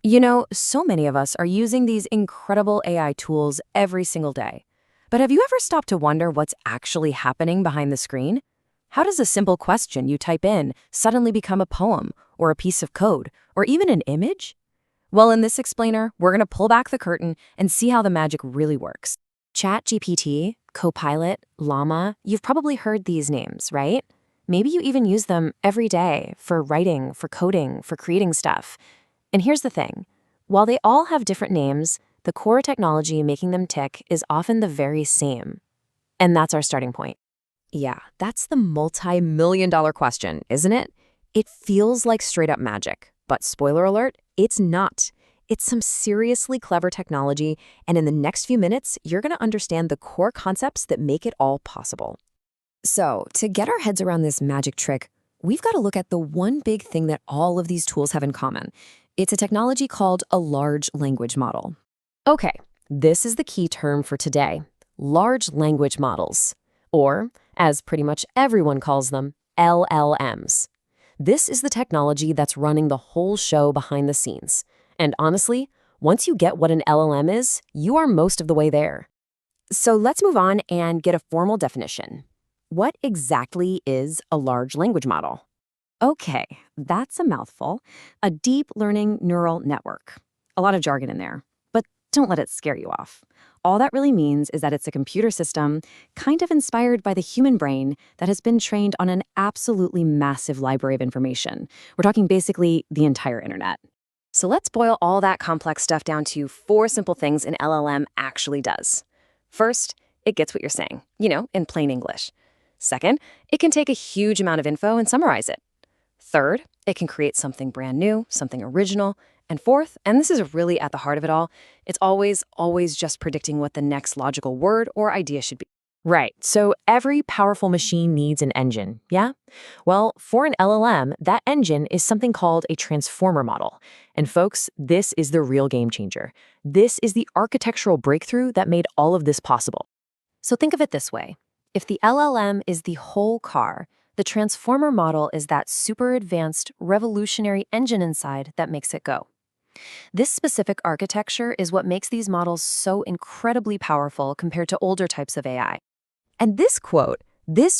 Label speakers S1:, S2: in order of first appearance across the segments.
S1: You know, so many of us are using these incredible AI tools every single day. But have you ever stopped to wonder what's actually happening behind the screen? How does a simple question you type in suddenly become a poem, or a piece of code, or even an image? Well, in this explainer, we're going to pull back the curtain and see how the magic really works. ChatGPT, Copilot, Llama, you've probably heard these names, right? Maybe you even use them every day for writing, for coding, for creating stuff. And here's the thing. While they all have different names, the core technology making them tick is often the very same. And that's our starting point. Yeah, that's the multi-million-dollar question, isn't it? It feels like straight-up magic, but spoiler alert, it's not. It's some seriously clever technology, and in the next few minutes, you're going to understand the core concepts that make it all possible. So, to get our heads around this magic trick, we've got to look at the one big thing that all of these tools have in common. It's a technology called a large language model. Okay, this is the key term for today, large language models, or, as pretty much everyone calls them, LLMs. This is the technology that's running the whole show behind the scenes. And honestly, once you get what an LLM is, you are most of the way there. So let's move on and get a formal definition. What exactly is a large language model? Okay, that's a mouthful. A deep learning neural network. A lot of jargon in there, but don't let it scare you off. All that really means is that it's a computer system kind of inspired by the human brain that has been trained on an absolutely massive library of information. We're talking basically the entire internet. So let's boil all that complex stuff down to four simple things an LLM actually does. First, it gets what you're saying, in plain English. Second, it can take a huge amount of info and summarize it. Third, it can create something brand new, something original. And fourth, and this is really at the heart of it all, it's always just predicting what the next logical word or idea should be. Right, so every powerful machine needs an engine, yeah? Well, for an LLM, that engine is something called a transformer model. And folks, this is the real game changer. This is the architectural breakthrough that made all of this possible. So think of it this way. If the LLM is the whole car, the transformer model is that super advanced, revolutionary engine inside that makes it go. This specific architecture is what makes these models so incredibly powerful compared to older types of AI. And this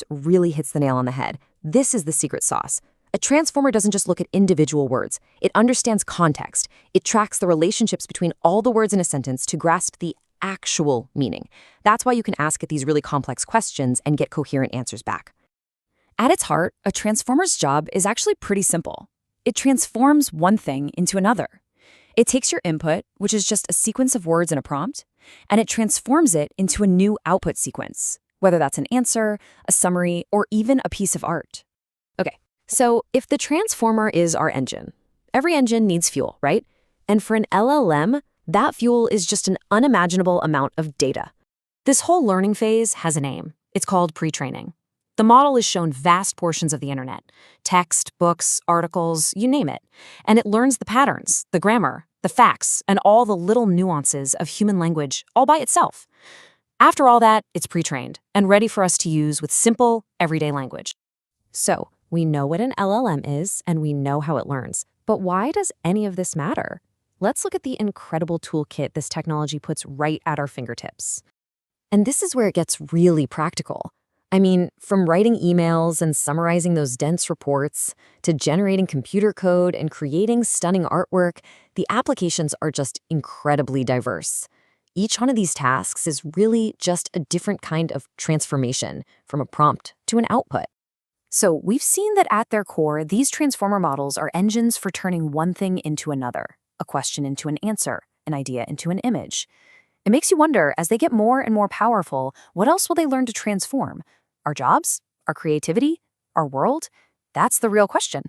S1: really hits the nail on the head. This is the secret sauce. A transformer doesn't just look at individual words. It understands context. It tracks the relationships between all the words in a sentence to grasp the actual meaning. That's why you can ask it these really complex questions and get coherent answers back. At its heart, a transformer's job is actually pretty simple. It transforms one thing into another. It takes your input, which is just a sequence of words in a prompt, and it transforms it into a new output sequence, whether that's an answer, a summary, or even a piece of art. Okay, so if the transformer is our engine, every engine needs fuel, right? And for an LLM, that fuel is just an unimaginable amount of data. This whole learning phase has a name. It's called pre-training. The model is shown vast portions of the internet, text, books, articles, you name it. And it learns the patterns, the grammar, the facts, and all the little nuances of human language all by itself. After all that, it's pre-trained and ready for us to use with simple, everyday language. So, we know what an LLM is and we know how it learns. But why does any of this matter? Let's look at the incredible toolkit this technology puts right at our fingertips. And this is where it gets really practical. I mean, from writing emails and summarizing those dense reports to generating computer code and creating stunning artwork, the applications are just incredibly diverse. Each one of these tasks is really just a different kind of transformation from a prompt to an output. So we've seen that at their core, these transformer models are engines for turning one thing into another, a question into an answer, an idea into an image. It makes you wonder, as they get more and more powerful, what else will they learn to transform? Our jobs? Our creativity? Our world? That's the real question.